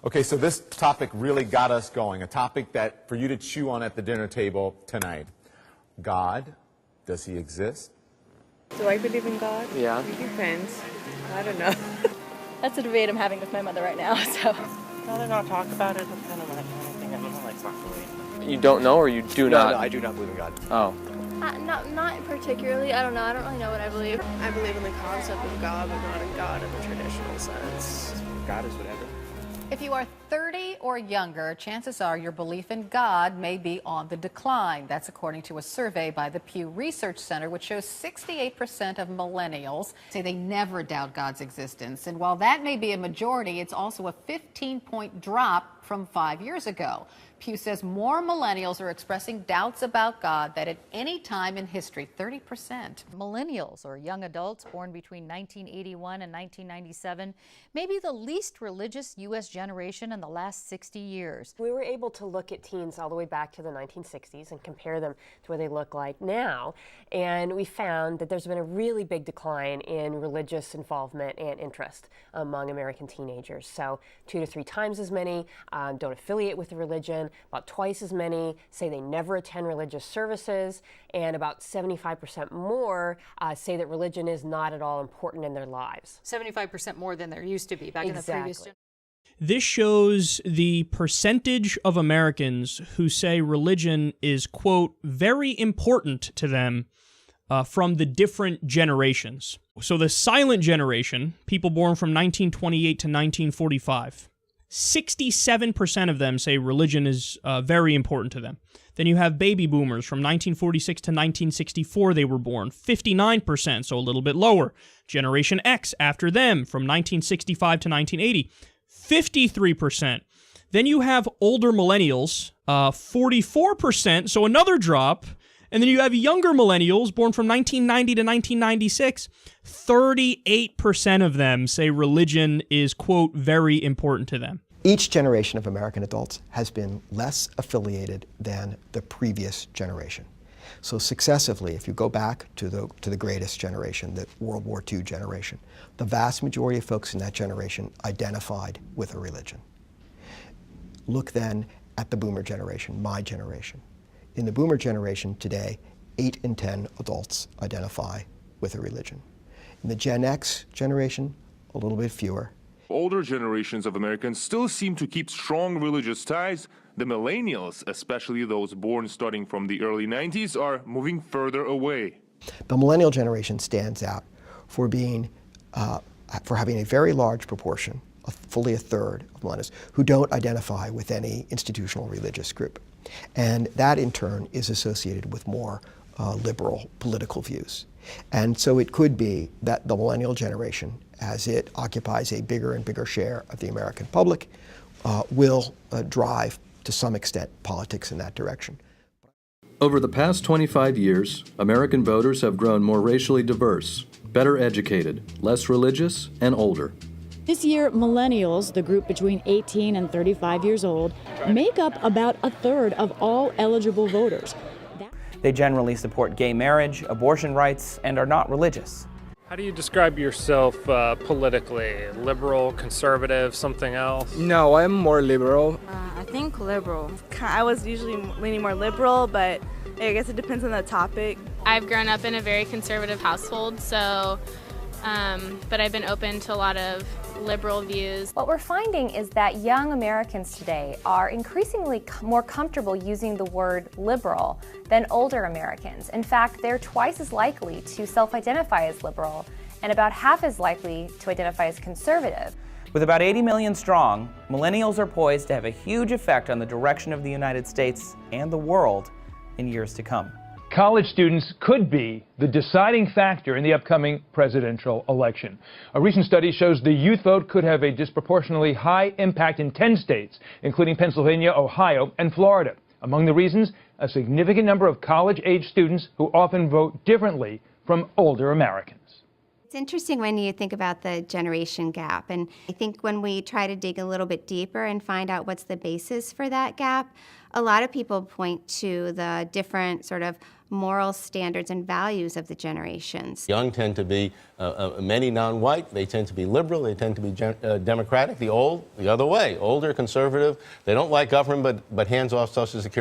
Okay, so this topic really got us going, a topic that for you to chew on at the dinner table tonight. God, does he exist? Do I believe in God? Yeah. It depends. I don't know. That's a debate I'm having with my mother right now, so. I'd rather not talk about it. That's kind of my thing. I don't like broccoli. You don't know or you do not? No, I do not believe in God. Oh. Not particularly. I don't know. I don't really know what I believe. I believe in the concept of God, but not in God in the traditional sense. God is whatever. If you are 30 or younger, chances are your belief in God may be on the decline. That's according to a survey by the Pew Research Center, which shows 68% of millennials say they never doubt God's existence. And while that may be a majority, it's also a 15-point drop from 5 years ago. Pew says more millennials are expressing doubts about God than at any time in history, 30%. Millennials, or young adults born between 1981 and 1997, may be the least religious U.S. generation in the last 60 years. We were able to look at teens all the way back to the 1960s and compare them to what they look like now, and we found that there's been a really big decline in religious involvement and interest among American teenagers. So 2 to 3 times as many don't affiliate with a religion. About twice as many say they never attend religious services, and about 75% more say that religion is not at all important in their lives. 75% more than there used to be back in the previous generation. This shows the percentage of Americans who say religion is, quote, very important to them from the different generations. So the silent generation, people born from 1928 to 1945, 67% of them say religion is very important to them. Then you have baby boomers from 1946 to 1964, they were born, 59%, so a little bit lower. Generation X after them from 1965 to 1980, 53%. Then you have older millennials, 44%, so another drop. And then you have younger millennials born from 1990 to 1996. 38% of them say religion is, quote, very important to them. Each generation of American adults has been less affiliated than the previous generation. So successively, if you go back to the greatest generation, the World War II generation, the vast majority of folks in that generation identified with a religion. Look then at the boomer generation, my generation. In the boomer generation today, 8 in 10 adults identify with a religion. In the Gen X generation, a little bit fewer. Older generations of Americans still seem to keep strong religious ties. The millennials, especially those born starting from the early 90s, are moving further away. The millennial generation stands out for having a very large proportion, fully a third of millennials, who don't identify with any institutional religious group. And that, in turn, is associated with more liberal political views. And so it could be that the millennial generation, as it occupies a bigger and bigger share of the American public, will drive, to some extent, politics in that direction. Over the past 25 years, American voters have grown more racially diverse, better educated, less religious, and older. This year, millennials, the group between 18 and 35 years old, make up about a third of all eligible voters. They generally support gay marriage, abortion rights, and are not religious. How do you describe yourself politically? Liberal, conservative, something else? No, I'm more liberal. I think liberal. I was usually leaning more liberal, but I guess it depends on the topic. I've grown up in a very conservative household, so but I've been open to a lot of liberal views. What we're finding is that young Americans today are increasingly more comfortable using the word liberal than older Americans. In fact, they're twice as likely to self-identify as liberal and about half as likely to identify as conservative. With about 80 million strong, millennials are poised to have a huge effect on the direction of the United States and the world in years to come. College students could be the deciding factor in the upcoming presidential election. A recent study shows the youth vote could have a disproportionately high impact in 10 states, including Pennsylvania, Ohio, and Florida. Among the reasons, a significant number of college-age students who often vote differently from older Americans. It's interesting when you think about the generation gap, and I think when we try to dig a little bit deeper and find out what's the basis for that gap, a lot of people point to the different sort of moral standards and values of the generations. Young tend to be many non-white. They tend to be liberal. They tend to be democratic. The old, the other way. Older, conservative. They don't like government, but hands off Social Security.